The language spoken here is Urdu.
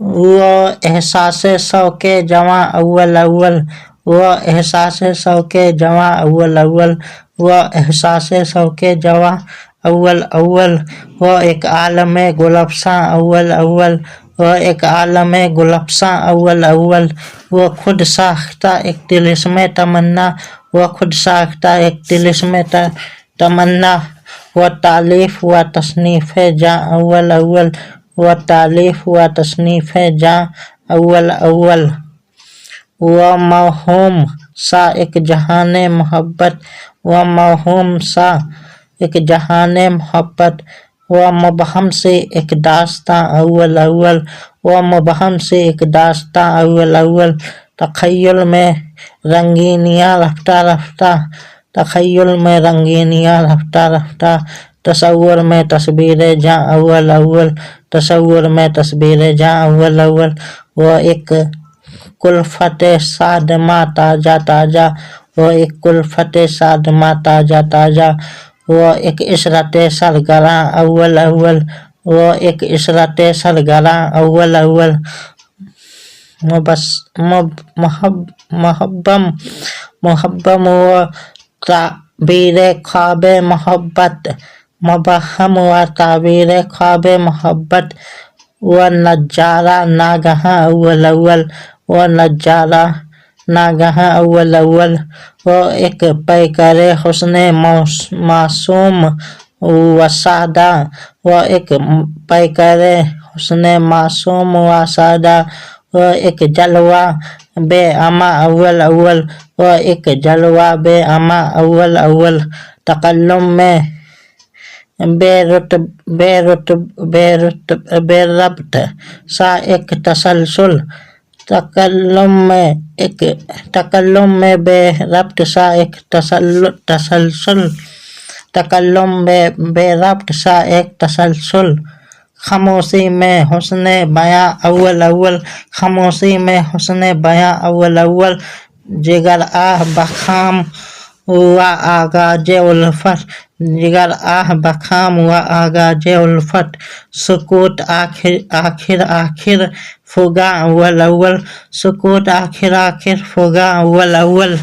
وہ احساس شوق جواں اول اول، وہ احساس شوق جواں اول اول، وہ احساس شوق جواں اول اول، وہ ایک عالم گل افساں اول اول، وہ ایک عالم گل افساں اول اول، وہ خود ساختہ ایک طلسم تمنا، وہ خود ساختہ ایک طلسم تمنا، وہ تالیف و تصنیف جاں اول اول، وہ تالیف و تصنیف جاں اول اول، وہ موہوم سا ایک جہان محبت، وہ موہوم سا ایک جہان محبت، وہ مبہم سے ایک داستاں اول اول، وہ مبہم سے ایک داستاں اول اول، تخیل میں رنگینیاں رفتہ رفتہ، تخیل میں رنگینیاں رفتہ رفتہ، تصور میں تصویر جاں اول اول، تصور میں تصویر جاں اول اول، وہ ایک کلفت صادمہ تازہ تازہ، وہ ایک کلفت صادمہ تازہ تازہ، وہ ایک عشرت سرگراں اول اول، وہ ایک عشرت سرگراں اول اول، محبم و تعبیر خواب محبت، مبہم و تعبیر خواب محبت، وہ نجارہ ناگہاں اول اول، وہ نجارہ ناگہاں اول اول، وہ ایک پیکر حسن معصوم و سادہ، وہ ایک پیکر حسن معصوم و سادہ، وہ ایک جلوہ بے اما اول اول، وہ ایک جلوہ بے اما اول اول، تکلم میں بے ربط سا ایک تسلسل، تکلم میں بے ربط سا ایک تسلسل، تکلم میں بے ربط سا ایک تسلسل، خاموشی میں حسن بیاں اول اول، خاموشی میں حسن بیاں اول اول، جگر آہ بخام و آغاز الفت، جگر آہ بخام و آغاز الفت، سکوت آخر آخر فغاں اول اول، سکوت آخر آخر فغاں اول اول۔